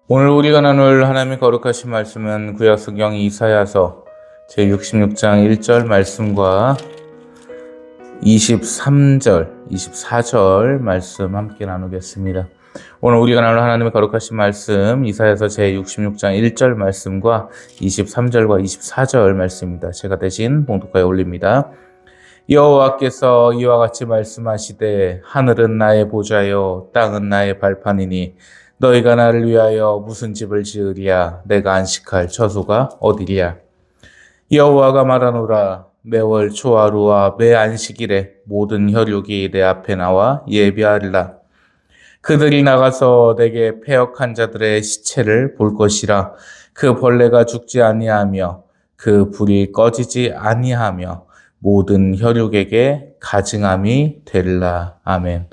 오늘 우리가 나눌 하나님의 거룩하신 말씀은 구약성경 이사야서 제66장 1절 말씀과 23절, 24절 말씀 함께 나누겠습니다. 오늘 우리가 나눌 하나님의 거룩하신 말씀 이사야서 제66장 1절 말씀과 23절과 24절 말씀입니다. 제가 대신 봉독하여 올립니다. 여호와께서 이와 같이 말씀하시되 하늘은 나의 보좌요 땅은 나의 발판이니 너희가 나를 위하여 무슨 집을 지으랴 내가 안식할 처소가 어디랴. 여호와가 말하노라 매월 초하루와 매 안식일에 모든 혈육이 내 앞에 나와 예비하리라. 그들이 나가서 내게 패역한 자들의 시체를 볼 것이라. 그 벌레가 죽지 아니하며 그 불이 꺼지지 아니하며 모든 혈육에게 가증함이 되리라. 아멘.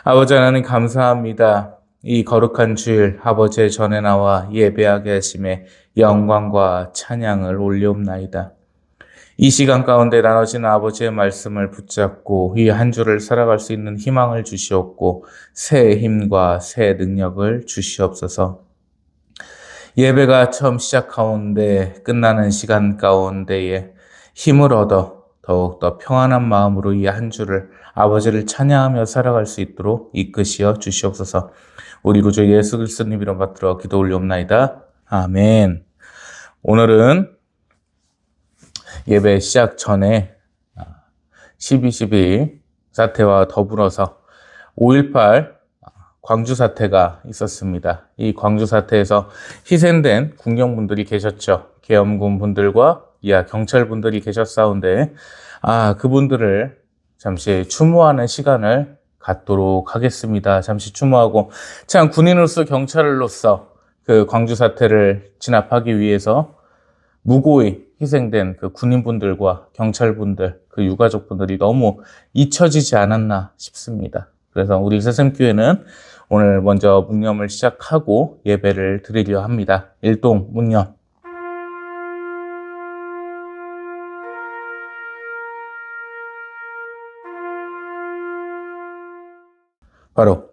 아버지 하나님 감사합니다. 이 거룩한 주일 아버지의 전에 나와 예배하게 하심에 영광과 찬양을 올리옵나이다. 이 시간 가운데 나눠진 아버지의 말씀을 붙잡고 이 한 주를 살아갈 수 있는 희망을 주시옵고 새 힘과 새 능력을 주시옵소서. 예배가 처음 시작하온데 끝나는 시간 가운데에 힘을 얻어 더욱더 평안한 마음으로 이 한 주를 아버지를 찬양하며 살아갈 수 있도록 이끄시어 주시옵소서. 우리 구주 예수 그리스도님 이름 받들어 기도 올리옵나이다. 아멘. 오늘은 예배 시작 전에 12.12 사태와 더불어서 5.18 광주 사태가 있었습니다. 이 광주 사태에서 희생된 군경분들이 계셨죠. 계엄군 분들과 이하 경찰분들이 계셨사온데 그분들을 잠시 추모하는 시간을 갖도록 하겠습니다. 잠시 추모하고 참 군인으로서 경찰로서 그 광주 사태를 진압하기 위해서 무고히 희생된 그 군인분들과 경찰분들, 그 유가족분들이 너무 잊혀지지 않았나 싶습니다. 그래서 우리 새샘교회는 오늘 먼저 묵념을 시작하고 예배를 드리려 합니다. 일동 묵념. 바로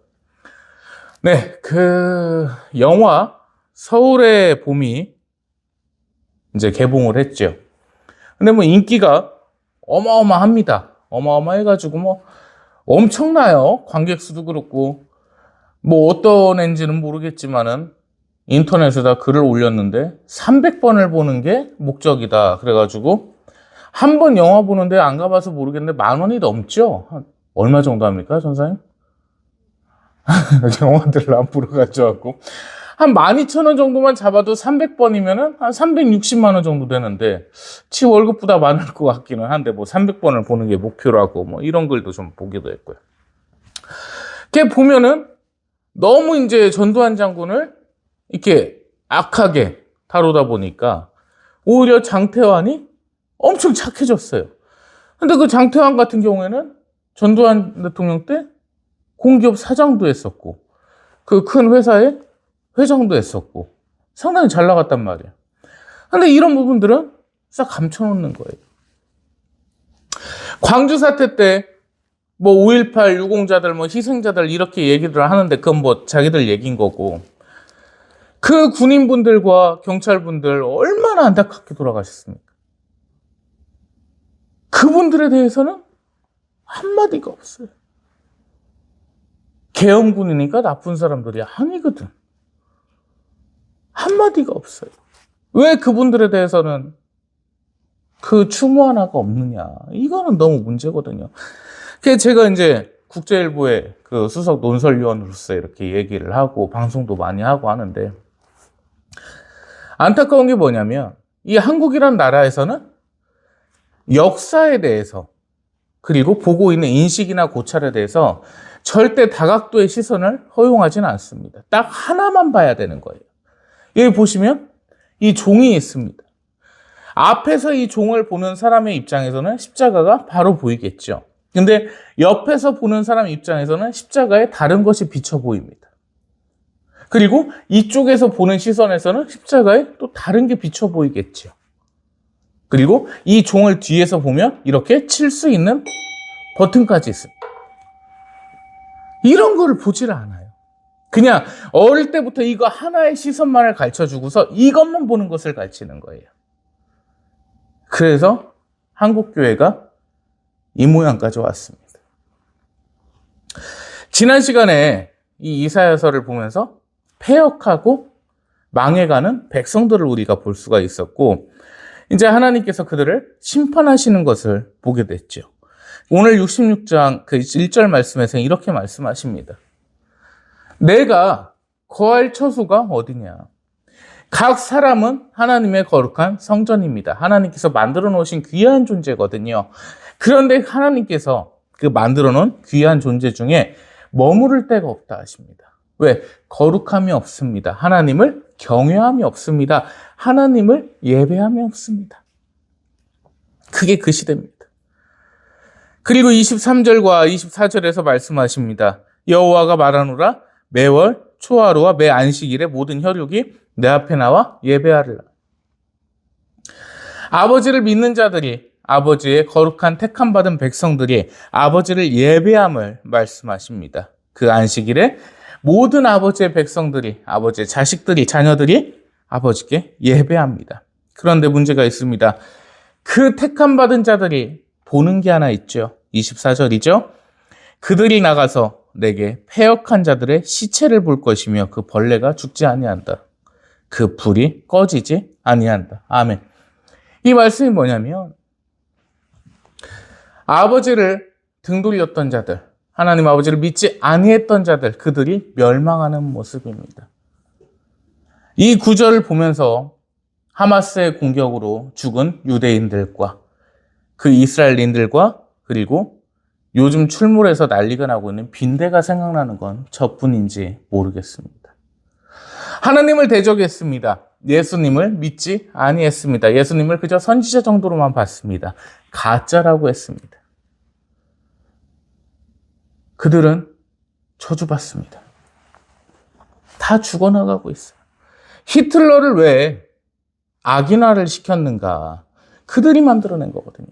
그 영화 서울의 봄이 이제 개봉을 했죠. 근데 인기가 어마어마합니다. 어마어마해가지고 엄청나요. 관객 수도 그렇고 어떤 애인지는 모르겠지만은 인터넷에다 글을 올렸는데 300번을 보는 게 목적이다. 그래가지고 한 번 영화 보는데 안 가봐서 모르겠는데 10,000원이 넘죠. 얼마 정도 합니까, 전사님? 영화들을 안 보러 가져왔고 한 12,000원 정도만 잡아도 300번이면은 한 360만 원 정도 되는데 지 월급보다 많을 것 같기는 한데 300번을 보는 게 목표라고 이런 글도 좀 보기도 했고요. 걔 보면은 너무 이제 전두환 장군을 이렇게 악하게 다루다 보니까 오히려 장태환이 엄청 착해졌어요. 근데 그 장태환 같은 경우에는 전두환 대통령 때 공기업 사장도 했었고 그 큰 회사에 회장도 했었고 상당히 잘 나갔단 말이에요. 근데 이런 부분들은 싹 감춰놓는 거예요. 광주 사태 때 5.18 유공자들 희생자들 이렇게 얘기를 하는데 그건 자기들 얘기인 거고 그 군인분들과 경찰분들 얼마나 안타깝게 돌아가셨습니까? 그분들에 대해서는 한마디가 없어요. 계엄군이니까 나쁜 사람들이 아니거든. 한마디가 없어요. 왜 그분들에 대해서는 그 추모 하나가 없느냐. 이거는 너무 문제거든요. 그래서 제가 이제 국제일보의 그 수석 논설위원으로서 이렇게 얘기를 하고 방송도 많이 하고 하는데 안타까운 게 뭐냐면 이 한국이란 나라에서는 역사에 대해서 그리고 보고 있는 인식이나 고찰에 대해서 절대 다각도의 시선을 허용하지는 않습니다. 딱 하나만 봐야 되는 거예요. 여기 보시면 이 종이 있습니다. 앞에서 이 종을 보는 사람의 입장에서는 십자가가 바로 보이겠죠. 근데 옆에서 보는 사람 입장에서는 십자가에 다른 것이 비쳐 보입니다. 그리고 이쪽에서 보는 시선에서는 십자가에 또 다른 게 비쳐 보이겠죠. 그리고 이 종을 뒤에서 보면 이렇게 칠 수 있는 버튼까지 있습니다. 이런 거를 보질 않아요. 그냥 어릴 때부터 이거 하나의 시선만을 가르쳐주고서 이것만 보는 것을 가르치는 거예요. 그래서 한국교회가 이 모양까지 왔습니다. 지난 시간에 이 이사야서를 보면서 패역하고 망해가는 백성들을 우리가 볼 수가 있었고, 이제 하나님께서 그들을 심판하시는 것을 보게 됐죠. 오늘 66장 그 1절 말씀에서 이렇게 말씀하십니다. 내가 거할 처소가 어디냐? 각 사람은 하나님의 거룩한 성전입니다. 하나님께서 만들어 놓으신 귀한 존재거든요. 그런데 하나님께서 그 만들어 놓은 귀한 존재 중에 머무를 데가 없다 하십니다. 왜? 거룩함이 없습니다. 하나님을 경외함이 없습니다. 하나님을 예배함이 없습니다. 그게 그 시대입니다. 그리고 23절과 24절에서 말씀하십니다. 여호와가 말하노라 매월 초하루와 매 안식일에 모든 혈육이 내 앞에 나와 예배하리라. 아버지를 믿는 자들이, 아버지의 거룩한 택함받은 백성들이 아버지를 예배함을 말씀하십니다. 그 안식일에 모든 아버지의 백성들이, 아버지의 자식들이, 자녀들이 아버지께 예배합니다. 그런데 문제가 있습니다. 그 택함받은 자들이 보는 게 하나 있죠. 24절이죠. 그들이 나가서 내게 패역한 자들의 시체를 볼 것이며 그 벌레가 죽지 아니한다. 그 불이 꺼지지 아니한다. 아멘. 이 말씀이 뭐냐면 아버지를 등 돌렸던 자들, 하나님 아버지를 믿지 아니했던 자들, 그들이 멸망하는 모습입니다. 이 구절을 보면서 하마스의 공격으로 죽은 유대인들과 그 이스라엘인들과 그리고 요즘 출몰해서 난리가 나고 있는 빈대가 생각나는 건 저뿐인지 모르겠습니다. 하나님을 대적했습니다. 예수님을 믿지 아니했습니다. 예수님을 그저 선지자 정도로만 봤습니다. 가짜라고 했습니다. 그들은 저주받습니다. 다 죽어나가고 있어요. 히틀러를 왜 악인화를 시켰는가? 그들이 만들어낸 거거든요.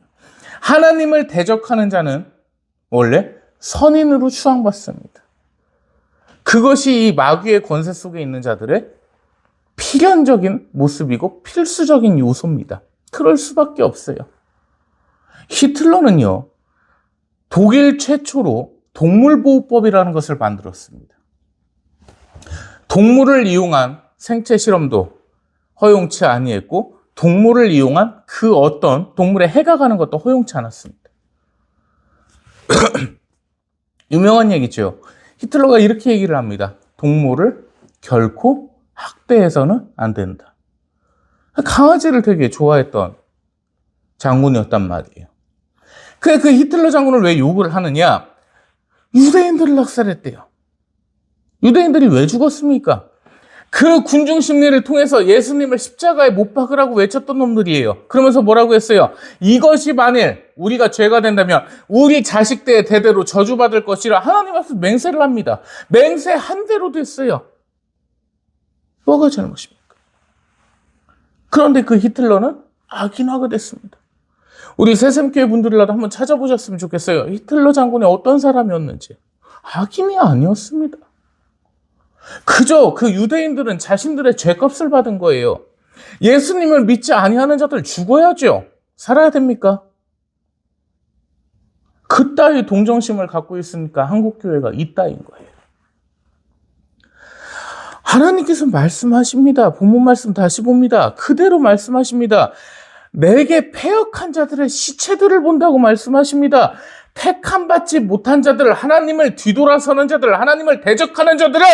하나님을 대적하는 자는 원래 선인으로 추앙받습니다. 그것이 이 마귀의 권세 속에 있는 자들의 필연적인 모습이고 필수적인 요소입니다. 그럴 수밖에 없어요. 히틀러는요, 독일 최초로 동물보호법이라는 것을 만들었습니다. 동물을 이용한 생체 실험도 허용치 아니했고 동물을 이용한 그 어떤 동물에 해가 가는 것도 허용치 않았습니다. 유명한 얘기죠. 히틀러가 이렇게 얘기를 합니다. 동물을 결코 학대해서는 안 된다. 강아지를 되게 좋아했던 장군이었단 말이에요. 그 히틀러 장군을 왜 욕을 하느냐? 유대인들을 학살했대요. 유대인들이 왜 죽었습니까? 그 군중 심리를 통해서 예수님을 십자가에 못 박으라고 외쳤던 놈들이에요. 그러면서 뭐라고 했어요? 이것이 만일 우리가 죄가 된다면 우리 자식들 대대로 저주받을 것이라 하나님 앞에서 맹세를 합니다. 맹세한 대로 됐어요. 뭐가 잘못입니까? 그런데 그 히틀러는 악인화가 됐습니다. 우리 새샘교회 분들이라도 한번 찾아보셨으면 좋겠어요. 히틀러 장군이 어떤 사람이었는지. 악인이 아니었습니다. 그저 그 유대인들은 자신들의 죄값을 받은 거예요. 예수님을 믿지 아니하는 자들 죽어야죠. 살아야 됩니까? 그따위 동정심을 갖고 있으니까 한국교회가 이따인 거예요. 하나님께서 말씀하십니다. 본문 말씀 다시 봅니다. 그대로 말씀하십니다. 내게 패역한 자들의 시체들을 본다고 말씀하십니다. 택함받지 못한 자들, 하나님을 뒤돌아서는 자들, 하나님을 대적하는 자들은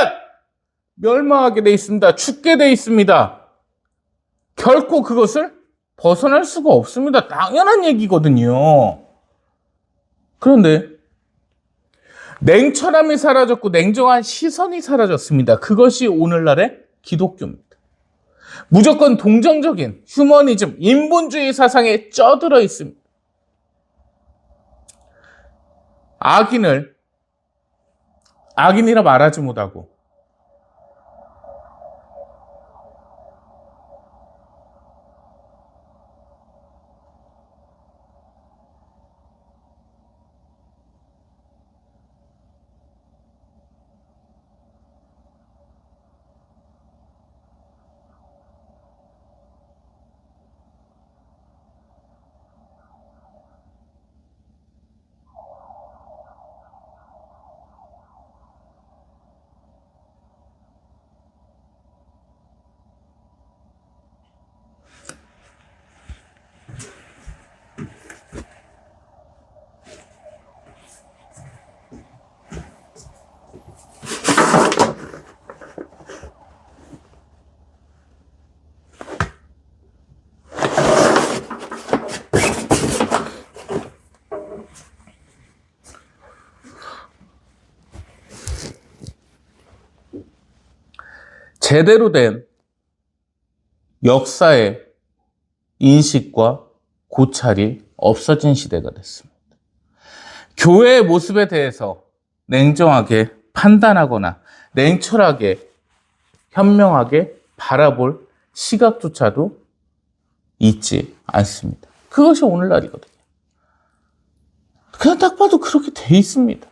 멸망하게 돼 있습니다. 죽게 돼 있습니다. 결코 그것을 벗어날 수가 없습니다. 당연한 얘기거든요. 그런데 냉철함이 사라졌고 냉정한 시선이 사라졌습니다. 그것이 오늘날의 기독교입니다. 무조건 동정적인 휴머니즘, 인본주의 사상에 쩌들어 있습니다. 악인이라 말하지 못하고 제대로 된 역사의 인식과 고찰이 없어진 시대가 됐습니다. 교회의 모습에 대해서 냉정하게 판단하거나 냉철하게 현명하게 바라볼 시각조차도 있지 않습니다. 그것이 오늘날이거든요. 그냥 딱 봐도 그렇게 돼 있습니다.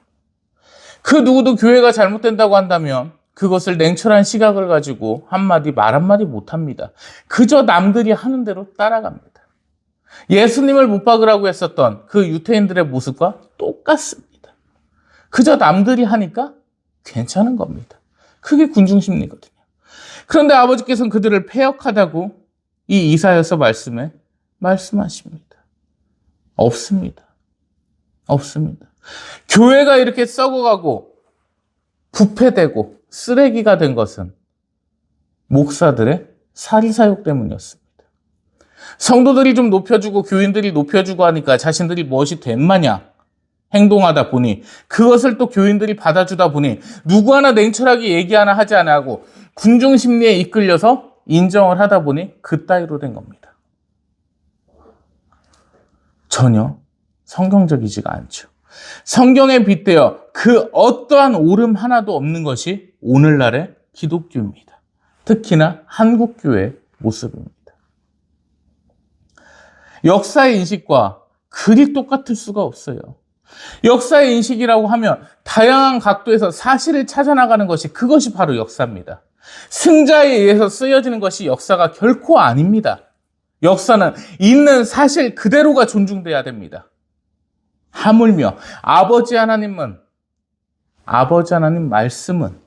그 누구도 교회가 잘못된다고 한다면 그것을 냉철한 시각을 가지고 한마디 말 한마디 못합니다. 그저 남들이 하는 대로 따라갑니다. 예수님을 못 박으라고 했었던 그 유태인들의 모습과 똑같습니다. 그저 남들이 하니까 괜찮은 겁니다. 그게 군중심리거든요. 그런데 아버지께서는 그들을 패역하다고 이 이사야서 말씀에 말씀하십니다. 없습니다. 없습니다. 교회가 이렇게 썩어가고 부패되고 쓰레기가 된 것은 목사들의 사리사욕 때문이었습니다. 성도들이 좀 높여주고 교인들이 높여주고 하니까 자신들이 무엇이 된 마냥 행동하다 보니 그것을 또 교인들이 받아주다 보니 누구 하나 냉철하게 얘기 하나 하지 않아 하고 군중 심리에 이끌려서 인정을 하다 보니 그따위로 된 겁니다. 전혀 성경적이지가 않죠. 성경에 빗대어 그 어떠한 오름 하나도 없는 것이 오늘날의 기독교입니다. 특히나 한국교회의 모습입니다. 역사의 인식과 그리 똑같을 수가 없어요. 역사의 인식이라고 하면 다양한 각도에서 사실을 찾아나가는 것이 그것이 바로 역사입니다. 승자에 의해서 쓰여지는 것이 역사가 결코 아닙니다. 역사는 있는 사실 그대로가 존중돼야 됩니다. 하물며 아버지 하나님 말씀은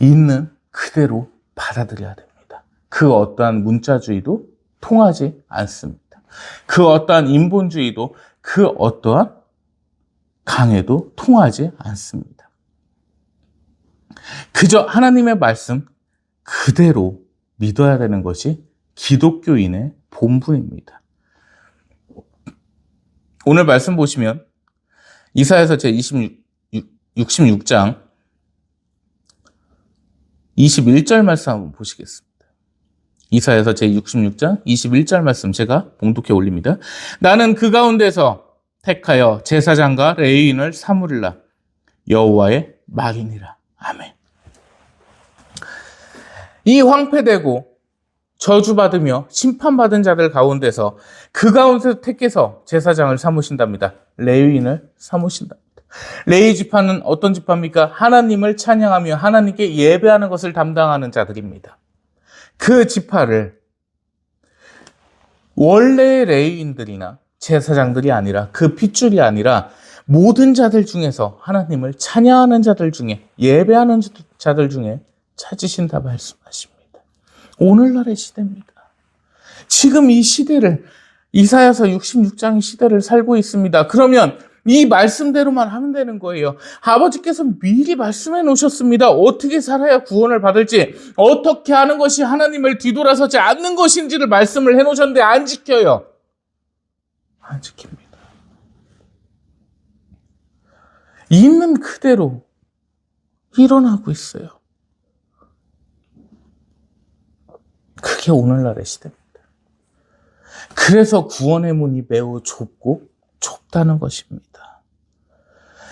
있는 그대로 받아들여야 됩니다. 그 어떠한 문자주의도 통하지 않습니다. 그 어떠한 인본주의도 그 어떠한 강에도 통하지 않습니다. 그저 하나님의 말씀 그대로 믿어야 되는 것이 기독교인의 본분입니다. 오늘 말씀 보시면 이사야서 제 66장 21절 말씀 한번 보시겠습니다. 이사야서 제 66장 21절 말씀 제가 봉독해 올립니다. 나는 그 가운데서 택하여 제사장과 레위인을 삼으리라. 여호와의 말이니라. 아멘. 이 황폐되고 저주받으며 심판받은 자들 가운데서 그 가운데서 택해서 제사장을 삼으신답니다. 레위인을 삼으신답니다. 레위 지파는 어떤 지파입니까? 하나님을 찬양하며 하나님께 예배하는 것을 담당하는 자들입니다. 그 지파를 원래의 레위인들이나 제사장들이 아니라 그 핏줄이 아니라 모든 자들 중에서 하나님을 찬양하는 자들 중에 예배하는 자들 중에 찾으신다 말씀하십니다. 오늘날의 시대입니다. 지금 이 시대를 이사야서 66장의 시대를 살고 있습니다. 그러면 이 말씀대로만 하면 되는 거예요. 아버지께서 미리 말씀해 놓으셨습니다. 어떻게 살아야 구원을 받을지, 어떻게 하는 것이 하나님을 뒤돌아서지 않는 것인지를 말씀을 해 놓으셨는데 안 지켜요. 안 지킵니다. 있는 그대로 일어나고 있어요. 그게 오늘날의 시대입니다. 그래서 구원의 문이 매우 좁다는 것입니다.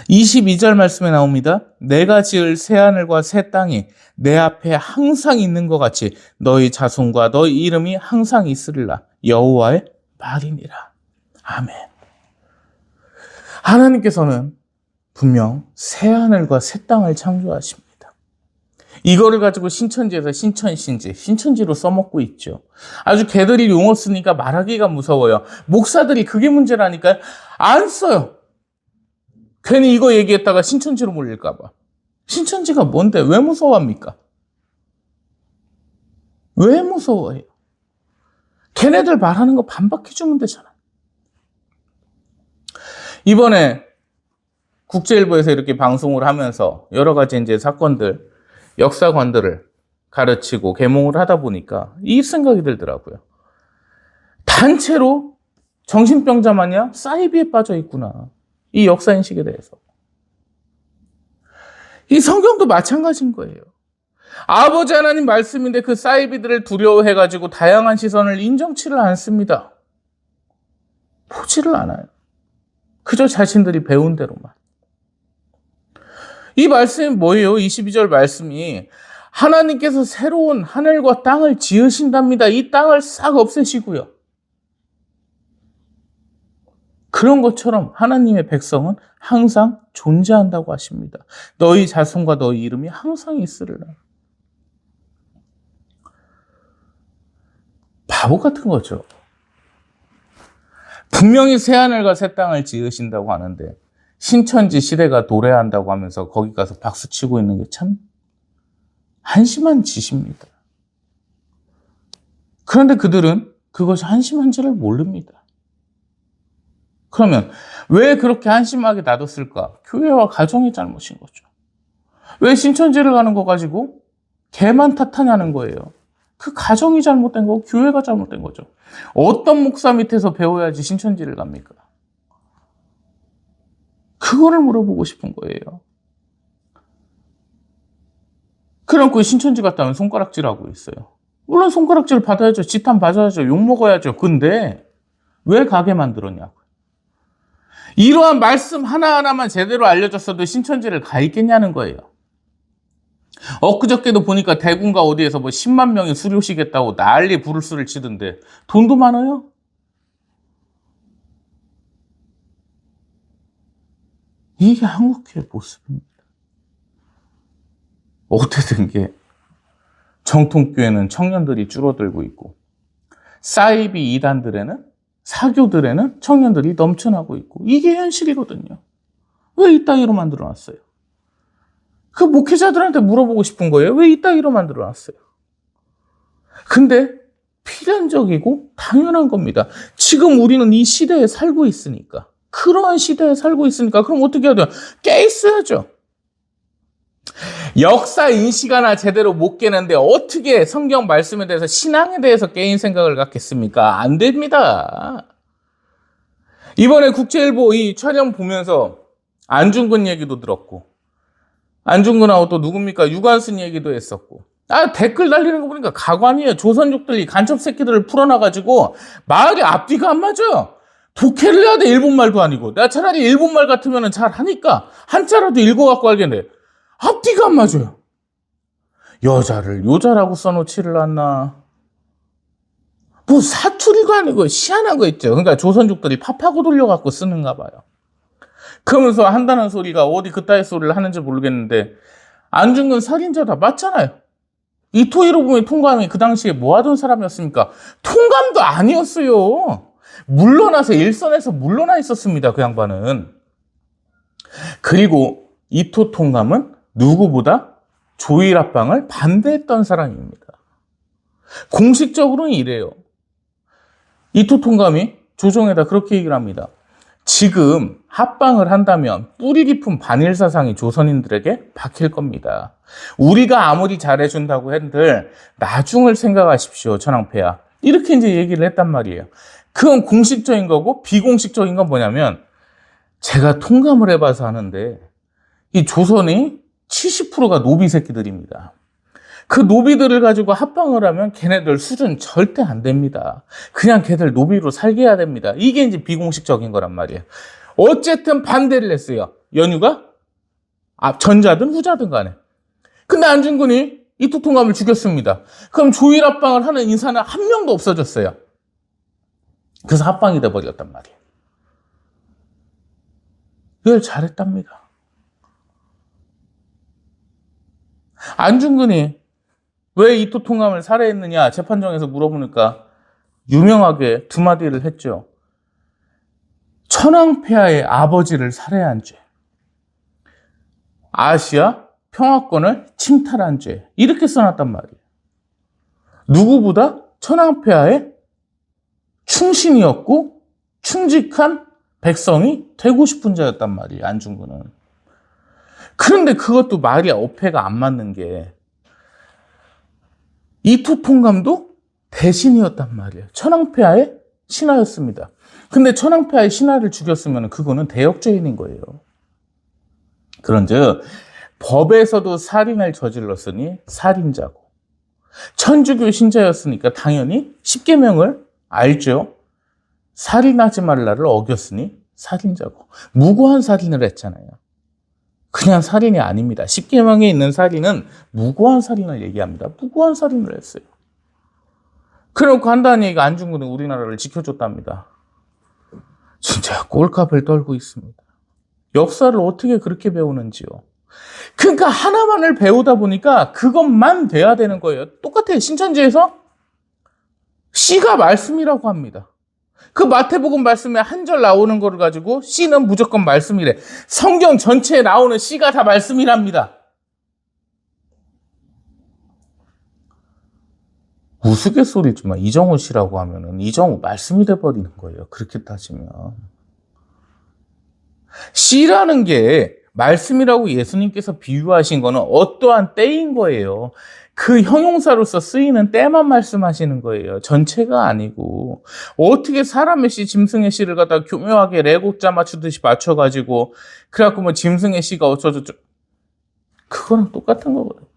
22절 말씀에 나옵니다. 내가 지을 새하늘과 새 땅이 내 앞에 항상 있는 것 같이 너희 자손과 너희 이름이 항상 있으리라. 여호와의 말이니라. 아멘. 하나님께서는 분명 새하늘과 새 땅을 창조하십니다. 이거를 가지고 신천지에서 신천지로 써먹고 있죠. 아주 개들이 용어 쓰니까 말하기가 무서워요. 목사들이 그게 문제라니까요. 안 써요. 괜히 이거 얘기했다가 신천지로 몰릴까 봐. 신천지가 뭔데? 왜 무서워합니까? 왜 무서워해요? 걔네들 말하는 거 반박해주면 되잖아. 이번에 국제일보에서 이렇게 방송을 하면서 여러 가지 이제 사건들, 역사관들을 가르치고 계몽을 하다 보니까 이 생각이 들더라고요. 단체로 정신병자 마냥 사이비에 빠져 있구나. 이 역사인식에 대해서. 이 성경도 마찬가지인 거예요. 아버지 하나님 말씀인데 그 사이비들을 두려워해가지고 다양한 시선을 인정치를 않습니다. 보지를 않아요. 그저 자신들이 배운 대로만. 이 말씀이 뭐예요? 22절 말씀이 하나님께서 새로운 하늘과 땅을 지으신답니다. 이 땅을 싹 없애시고요. 그런 것처럼 하나님의 백성은 항상 존재한다고 하십니다. 너희 자손과 너희 이름이 항상 있으리라. 바보 같은 거죠. 분명히 새하늘과 새 땅을 지으신다고 하는데 신천지 시대가 도래한다고 하면서 거기 가서 박수치고 있는 게 참 한심한 짓입니다. 그런데 그들은 그것이 한심한지를 모릅니다. 그러면 왜 그렇게 한심하게 놔뒀을까? 교회와 가정의 잘못인 거죠. 왜 신천지를 가는 거 가지고 개만 탓하냐는 거예요. 그 가정이 잘못된 거고 교회가 잘못된 거죠. 어떤 목사 밑에서 배워야지 신천지를 갑니까? 그거를 물어보고 싶은 거예요. 그래놓고 신천지 갔다면 손가락질하고 있어요. 물론 손가락질 받아야죠. 지탄 받아야죠. 욕먹어야죠. 근데 왜 가게 만들었냐고요. 이러한 말씀 하나하나만 제대로 알려줬어도 신천지를 가 있겠냐는 거예요. 엊그저께도 보니까 대구인가 어디에서 뭐 10만 명이 수료시겠다고 난리 부르스를 치던데 돈도 많아요? 이게 한국교회 모습입니다. 어떻게 된 게 정통교회는 청년들이 줄어들고 있고 사이비 이단들에는 사교들에는 청년들이 넘쳐나고 있고 이게 현실이거든요. 왜 이따위로 만들어놨어요? 그 목회자들한테 물어보고 싶은 거예요. 왜 이따위로 만들어놨어요? 근데 필연적이고 당연한 겁니다. 지금 우리는 이 시대에 살고 있으니까. 그러한 시대에 살고 있으니까 그럼 어떻게 해야 돼요? 깨 있어야죠. 역사 인식 하나 제대로 못 깨는데 어떻게 성경 말씀에 대해서 신앙에 대해서 깨인 생각을 갖겠습니까? 안 됩니다. 이번에 국제일보 이 촬영 보면서 안중근 얘기도 들었고 안중근하고 또 누굽니까? 유관순 얘기도 했었고 댓글 달리는 거 보니까 가관이에요. 조선족들이 간첩 새끼들을 풀어놔가지고 말이 앞뒤가 안 맞아요. 독해를 해야 돼. 일본말도 아니고. 내가 차라리 일본말 같으면 잘 하니까 한자라도 읽어갖고 알겠네. 앞뒤가 안 맞아요. 여자를 요자라고 써놓지를 않나. 뭐 사투리가 아니고 희한한 거 있죠. 그러니까 조선족들이 팝하고 돌려갖고 쓰는가 봐요. 그러면서 한다는 소리가 어디 그따위 소리를 하는지 모르겠는데 안중근 살인자다 맞잖아요. 이토 히로부미 통감이 그 당시에 뭐 하던 사람이었습니까? 통감도 아니었어요. 물러나서 일선에서 물러나 있었습니다. 그 양반은. 그리고 이토 통감은 누구보다 조일 합방을 반대했던 사람입니다. 공식적으로는 이래요. 이토 통감이 조정에다 그렇게 얘기를 합니다. 지금 합방을 한다면 뿌리 깊은 반일 사상이 조선인들에게 박힐 겁니다. 우리가 아무리 잘해준다고 한들 나중을 생각하십시오, 천황폐하. 이렇게 이제 얘기를 했단 말이에요. 그건 공식적인 거고 비공식적인 건 뭐냐면 제가 통감을 해봐서 하는데 이 조선이 70%가 노비 새끼들입니다. 그 노비들을 가지고 합방을 하면 걔네들 수준 절대 안 됩니다. 그냥 걔들 노비로 살게 해야 됩니다. 이게 이제 비공식적인 거란 말이에요. 어쨌든 반대를 했어요. 연유가 전자든 후자든 간에. 근데 안중근이 이토 통감을 죽였습니다. 그럼 조일 합방을 하는 인사는 한 명도 없어졌어요. 그래서 합방이 돼버렸단 말이에요. 이걸 잘했답니다. 안중근이 왜 이토 통감을 살해했느냐 재판정에서 물어보니까 유명하게 두 마디를 했죠. 천황폐하의 아버지를 살해한 죄, 아시아 평화권을 침탈한 죄, 이렇게 써놨단 말이에요. 누구보다 천황폐하의 충신이었고 충직한 백성이 되고 싶은 자였단 말이에요. 안중근은. 그런데 그것도 말이 어폐가 안 맞는 게 이토 통감도 대신이었단 말이에요. 천황폐하의 신하였습니다. 근데 천황폐하의 신하를 죽였으면 그거는 대역죄인인 거예요. 그런즉 법에서도 살인을 저질렀으니 살인자고, 천주교 신자였으니까 당연히 십계명을 알죠. 살인하지 말라를 어겼으니 살인자고, 무고한 살인을 했잖아요. 그냥 살인이 아닙니다. 십계명에 있는 살인은 무고한 살인을 얘기합니다. 무고한 살인을 했어요. 그래놓고 한다는 얘기가 안중근은 우리나라를 지켜줬답니다. 진짜 꼴값을 떨고 있습니다. 역사를 어떻게 그렇게 배우는지요. 그러니까 하나만을 배우다 보니까 그것만 돼야 되는 거예요. 똑같아요. 신천지에서 C가 말씀이라고 합니다. 그 마태복음 말씀에 한 절 나오는 거를 가지고 C는 무조건 말씀이래. 성경 전체에 나오는 C가 다 말씀이랍니다. 우스갯소리지만 이정우 씨라고 하면은 이정우 말씀이 돼버리는 거예요. 그렇게 따지면. C라는 게 말씀이라고 예수님께서 비유하신 거는 어떠한 때인 거예요. 그 형용사로서 쓰이는 때만 말씀하시는 거예요. 전체가 아니고. 어떻게 사람의 씨, 짐승의 씨를 갖다 교묘하게 레고짜 맞추듯이 맞춰가지고 그래갖고 뭐 짐승의 씨가 어쩌저쩌, 그거랑 똑같은 거거든요.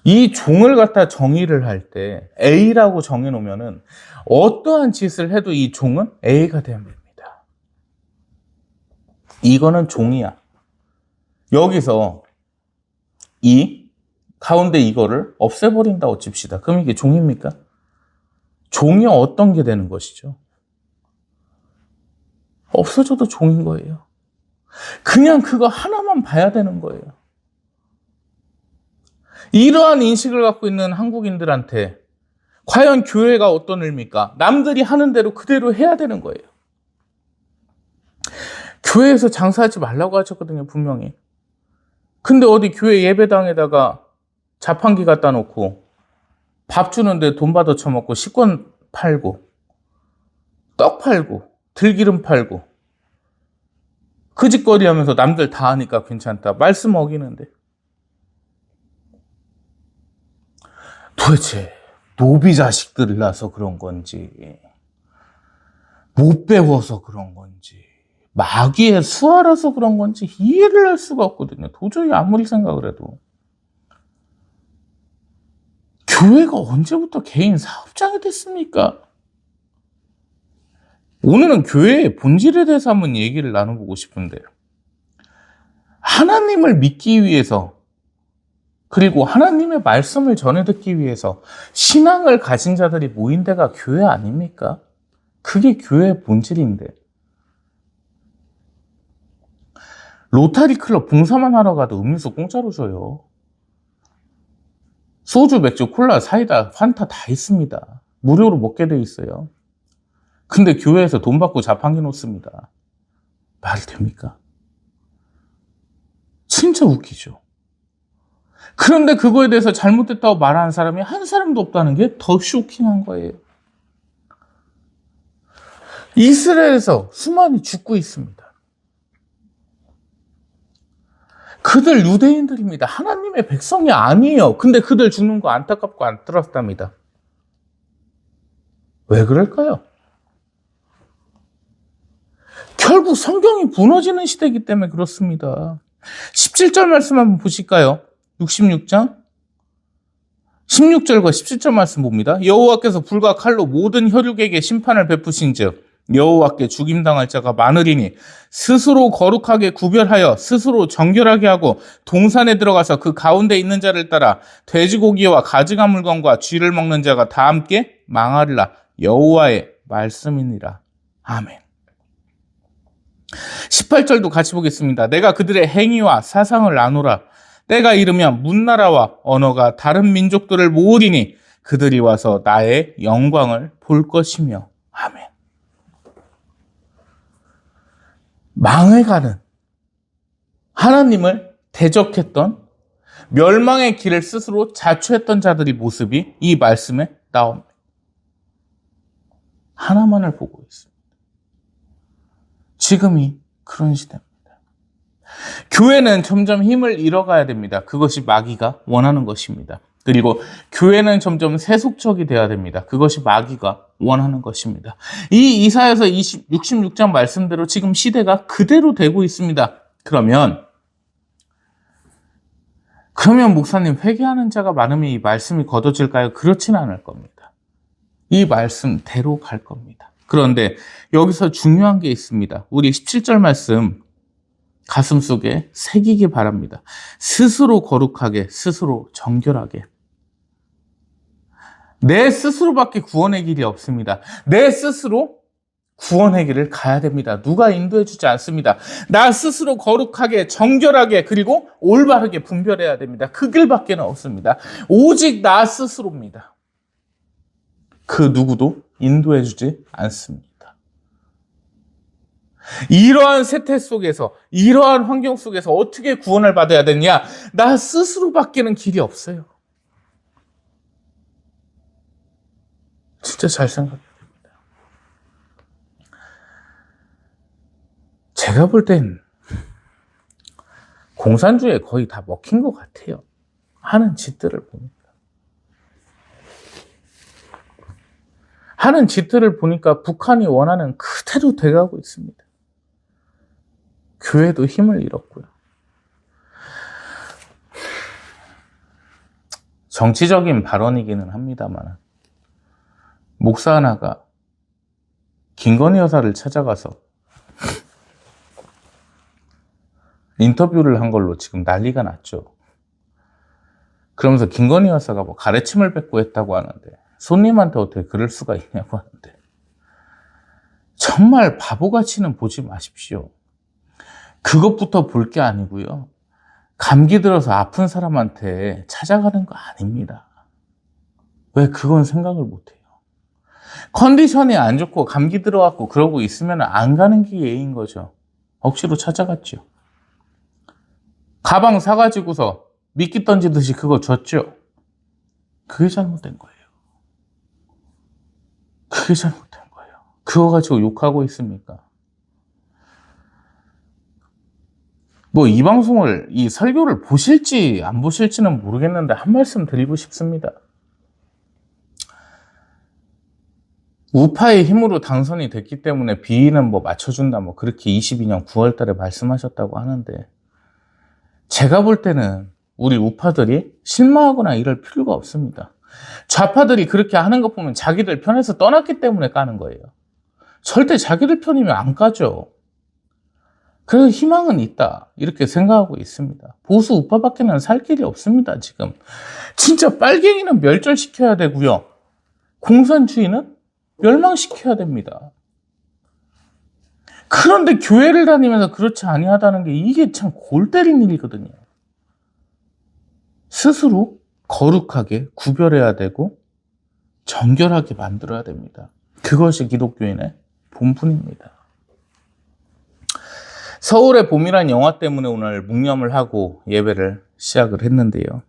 이 종을 갖다 정의를 할 때 A라고 정해놓으면은 어떠한 짓을 해도 이 종은 A가 됩니다. 이거는 종이야. 여기서 이 가운데 이거를 없애버린다고 칩시다. 그럼 이게 종입니까? 종이 어떤 게 되는 것이죠? 없어져도 종인 거예요. 그냥 그거 하나만 봐야 되는 거예요. 이러한 인식을 갖고 있는 한국인들한테 과연 교회가 어떤 의미입니까? 남들이 하는 대로 그대로 해야 되는 거예요. 교회에서 장사하지 말라고 하셨거든요, 분명히. 근데 어디 교회 예배당에다가 자판기 갖다 놓고 밥 주는데 돈 받아 처먹고 식권 팔고 떡 팔고 들기름 팔고 그 짓거리 하면서 남들 다 하니까 괜찮다. 말씀 어기는데. 도대체 노비 자식들을 낳아서 그런 건지 못 배워서 그런 건지 마귀의 수하라서 그런 건지 이해를 할 수가 없거든요. 도저히 아무리 생각을 해도. 교회가 언제부터 개인 사업장이 됐습니까? 오늘은 교회의 본질에 대해서 한번 얘기를 나눠보고 싶은데요. 하나님을 믿기 위해서 그리고 하나님의 말씀을 전해 듣기 위해서 신앙을 가진 자들이 모인 데가 교회 아닙니까? 그게 교회의 본질인데. 로타리 클럽 봉사만 하러 가도 음료수 공짜로 줘요. 소주, 맥주, 콜라, 사이다, 판타 다 있습니다. 무료로 먹게 돼 있어요. 근데 교회에서 돈 받고 자판기 놓습니다. 말이 됩니까? 진짜 웃기죠. 그런데 그거에 대해서 잘못됐다고 말하는 사람이 한 사람도 없다는 게 더 쇼킹한 거예요. 이스라엘에서 수많이 죽고 있습니다. 그들 유대인들입니다. 하나님의 백성이 아니에요. 근데 그들 죽는 거 안타깝고 안타깝답니다. 왜 그럴까요? 결국 성경이 무너지는 시대이기 때문에 그렇습니다. 17절 말씀 한번 보실까요? 66장 16절과 17절 말씀 봅니다. 여호와께서 불과 칼로 모든 혈육에게 심판을 베푸신즉 여호와께 죽임당할 자가 많으리니 스스로 거룩하게 구별하여 스스로 정결하게 하고 동산에 들어가서 그 가운데 있는 자를 따라 돼지고기와 가증한 물건과 쥐를 먹는 자가 다 함께 망하리라. 여호와의 말씀이니라. 아멘. 18절도 같이 보겠습니다. 내가 그들의 행위와 사상을 나누라. 때가 이르면 문나라와 언어가 다른 민족들을 모으리니 그들이 와서 나의 영광을 볼 것이며. 아멘. 망해가는 하나님을 대적했던 멸망의 길을 스스로 자초했던 자들의 모습이 이 말씀에 나옵니다. 하나만을 보고 있습니다. 지금이 그런 시대입니다. 교회는 점점 힘을 잃어가야 됩니다. 그것이 마귀가 원하는 것입니다. 그리고 교회는 점점 세속적이 되어야 됩니다. 그것이 마귀가 원하는 것입니다. 이 이사야서 66장 말씀대로 지금 시대가 그대로 되고 있습니다. 그러면 목사님, 회개하는 자가 많으면 이 말씀이 거둬질까요? 그렇지는 않을 겁니다. 이 말씀대로 갈 겁니다. 그런데 여기서 중요한 게 있습니다. 우리 17절 말씀 가슴 속에 새기기 바랍니다. 스스로 거룩하게, 스스로 정결하게. 내 스스로밖에 구원의 길이 없습니다. 내 스스로 구원의 길을 가야 됩니다. 누가 인도해 주지 않습니다. 나 스스로 거룩하게, 정결하게, 그리고 올바르게 분별해야 됩니다. 그 길밖에는 없습니다. 오직 나 스스로입니다. 그 누구도 인도해 주지 않습니다. 이러한 세태 속에서, 이러한 환경 속에서 어떻게 구원을 받아야 되느냐? 나 스스로밖에는 길이 없어요. 진짜 잘 생각해야 됩니다. 제가 볼 땐 공산주의에 거의 다 먹힌 것 같아요. 하는 짓들을 보니까. 하는 짓들을 보니까 북한이 원하는 그대로 돼가고 있습니다. 교회도 힘을 잃었고요. 정치적인 발언이기는 합니다만 목사 하나가 김건희 여사를 찾아가서 인터뷰를 한 걸로 지금 난리가 났죠. 그러면서 김건희 여사가 뭐 가르침을 뺏고 했다고 하는데 손님한테 어떻게 그럴 수가 있냐고 하는데 정말 바보같이는 보지 마십시오. 그것부터 볼 게 아니고요. 감기 들어서 아픈 사람한테 찾아가는 거 아닙니다. 왜 그건 생각을 못해요? 컨디션이 안 좋고 감기 들어갖고 그러고 있으면 안 가는 게 예의인 거죠. 억지로 찾아갔죠. 가방 사가지고서 미끼 던지듯이 그거 줬죠. 그게 잘못된 거예요. 그게 잘못된 거예요. 그거 가지고 욕하고 있습니까? 뭐 이 방송을, 이 설교를 보실지 안 보실지는 모르겠는데 한 말씀 드리고 싶습니다. 우파의 힘으로 당선이 됐기 때문에 비위는 뭐 맞춰준다, 뭐 그렇게 22년 9월 달에 말씀하셨다고 하는데 제가 볼 때는 우리 우파들이 실망하거나 이럴 필요가 없습니다. 좌파들이 그렇게 하는 거 보면 자기들 편에서 떠났기 때문에 까는 거예요. 절대 자기들 편이면 안 까죠. 그래서 희망은 있다 이렇게 생각하고 있습니다. 보수 우파밖에는 살 길이 없습니다. 지금 진짜 빨갱이는 멸절시켜야 되고요. 공산주의는 멸망시켜야 됩니다. 그런데 교회를 다니면서 그렇지 아니하다는 게 이게 참 골 때린 일이거든요. 스스로 거룩하게 구별해야 되고 정결하게 만들어야 됩니다. 그것이 기독교인의 본분입니다. 서울의 봄이란 영화 때문에 오늘 묵념을 하고 예배를 시작을 했는데요.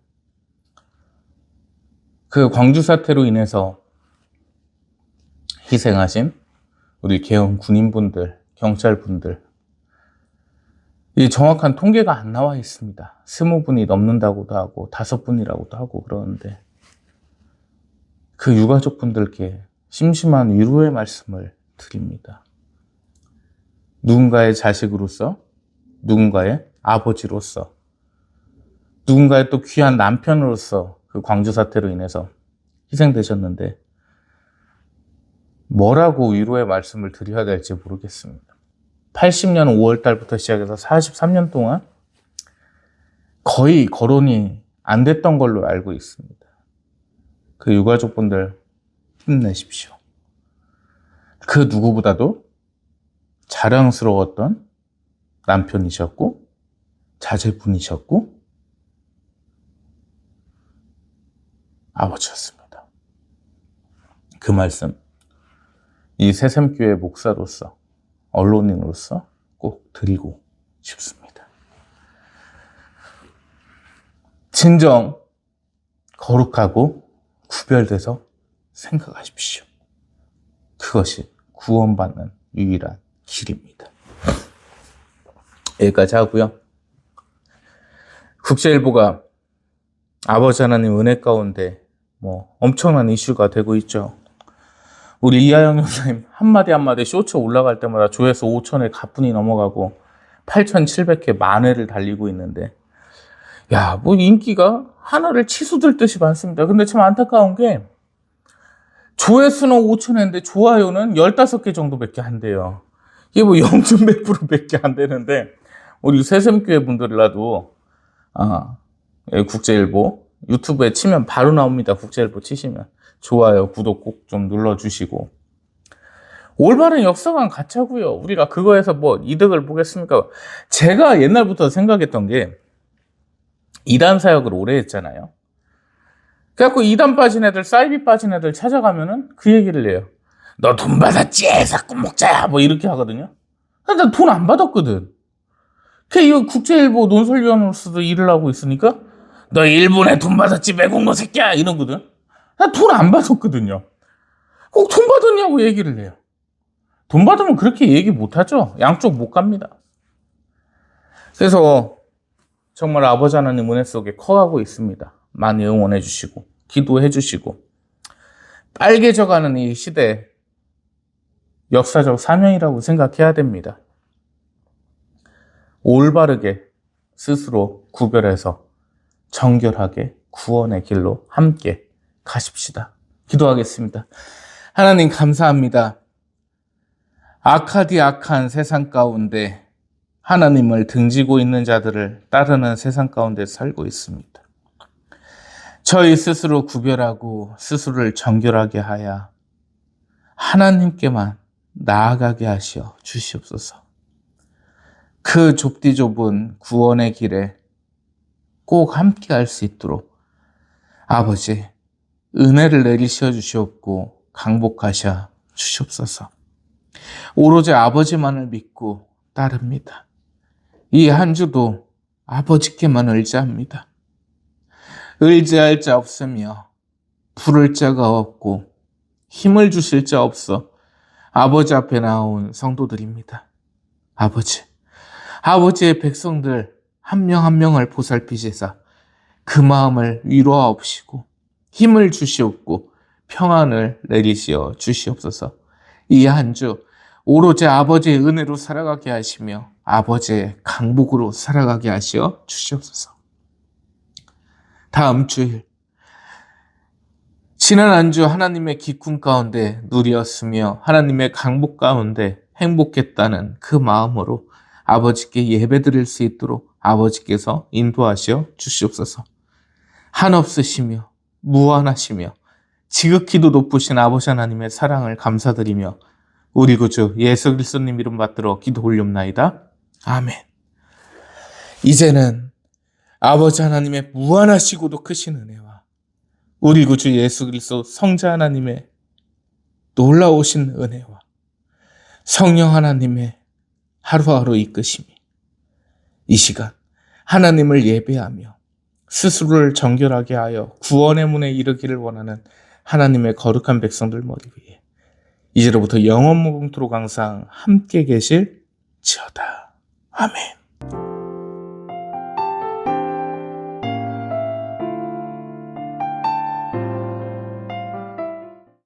그 광주 사태로 인해서 희생하신 우리 계엄 군인분들, 경찰분들, 이 정확한 통계가 안 나와 있습니다. 20분이 넘는다고도 하고 5분이라고도 하고 그러는데 그 유가족분들께 심심한 위로의 말씀을 드립니다. 누군가의 자식으로서, 누군가의 아버지로서, 누군가의 또 귀한 남편으로서 그 광주 사태로 인해서 희생되셨는데 뭐라고 위로의 말씀을 드려야 될지 모르겠습니다. 80년 5월 달부터 시작해서 43년 동안 거의 거론이 안 됐던 걸로 알고 있습니다. 그 유가족분들 힘내십시오. 그 누구보다도 자랑스러웠던 남편이셨고 자제분이셨고 아버지였습니다. 그 말씀 이 새샘교회 목사로서 언론인으로서 꼭 드리고 싶습니다. 진정 거룩하고 구별돼서 생각하십시오. 그것이 구원받는 유일한 길입니다. 여기까지 하고요. 국제일보가 아버지 하나님 은혜 가운데 뭐 엄청난 이슈가 되고 있죠. 우리 이하영 형사님 한마디 한마디 쇼츠 올라갈 때마다 조회수 5천에 가뿐히 넘어가고 8,700회 만회를 달리고 있는데, 야, 뭐 인기가 하늘을 치솟듯이 많습니다. 근데 참 안타까운 게 조회수는 5,000회인데 좋아요는 15개 정도밖에 안 돼요. 이게 뭐 0.몇 프로밖에 안 되는데, 우리 새샘교회 분들이라도 국제일보 유튜브에 치면 바로 나옵니다. 국제일보 치시면 좋아요, 구독 꼭 좀 눌러주시고. 올바른 역사관 가짜고요. 우리가 그거에서 뭐 이득을 보겠습니까? 제가 옛날부터 생각했던 게 이단 사역을 오래 했잖아요. 그래갖고 이단 빠진 애들, 사이비 빠진 애들 찾아가면은 그 얘기를 해요. 너 돈 받았지? 사건 먹자! 뭐 이렇게 하거든요. 난 돈 안 받았거든. 이거 국제일보 논설위원으로서도 일을 하고 있으니까 너 일본에 돈 받았지? 매국노 새끼야! 이러거든. 난 돈 안 받았거든요. 꼭 돈 받았냐고 얘기를 해요. 돈 받으면 그렇게 얘기 못하죠. 양쪽 못 갑니다. 그래서 정말 아버지 하나님 은혜 속에 커가고 있습니다. 많이 응원해 주시고 기도해 주시고 빨개져가는 이 시대 역사적 사명이라고 생각해야 됩니다. 올바르게 스스로 구별해서 정결하게 구원의 길로 함께 가십시다. 기도하겠습니다. 하나님 감사합니다. 악한 세상 가운데 하나님을 등지고 있는 자들을 따르는 세상 가운데 살고 있습니다. 저희 스스로 구별하고 스스로를 정결하게 하여 하나님께만 나아가게 하시어 주시옵소서. 그 좁디 좁은 구원의 길에 꼭 함께 할 수 있도록 아버지 은혜를 내리시어 주시옵고 강복하셔 주시옵소서. 오로지 아버지만을 믿고 따릅니다. 이 한 주도 아버지께만 의지합니다. 의지할 자 없으며 부를 자가 없고 힘을 주실 자 없어 아버지 앞에 나온 성도들입니다. 아버지의 백성들 한 명 한 명을 보살피시사 그 마음을 위로하옵시고 힘을 주시옵고 평안을 내리시어 주시옵소서. 이 한 주 오로지 아버지의 은혜로 살아가게 하시며 아버지의 강복으로 살아가게 하시어 주시옵소서. 다음 주일 지난 한 주 하나님의 기쁨 가운데 누리었으며 하나님의 강복 가운데 행복했다는 그 마음으로 아버지께 예배드릴 수 있도록 아버지께서 인도하시어 주시옵소서. 한없으시며 무한하시며 지극히도 높으신 아버지 하나님의 사랑을 감사드리며 우리 구주 예수 그리스도님 이름 받들어 기도 올렵나이다. 아멘. 이제는 아버지 하나님의 무한하시고도 크신 은혜와 우리 구주 예수 그리스도 성자 하나님의 놀라우신 은혜와 성령 하나님의 하루하루 이끄심이 이 시간 하나님을 예배하며 스스로를 정결하게 하여 구원의 문에 이르기를 원하는 하나님의 거룩한 백성들 머리 위에 이제로부터 영원 무궁토록 항상 함께 계실지어다. 아멘.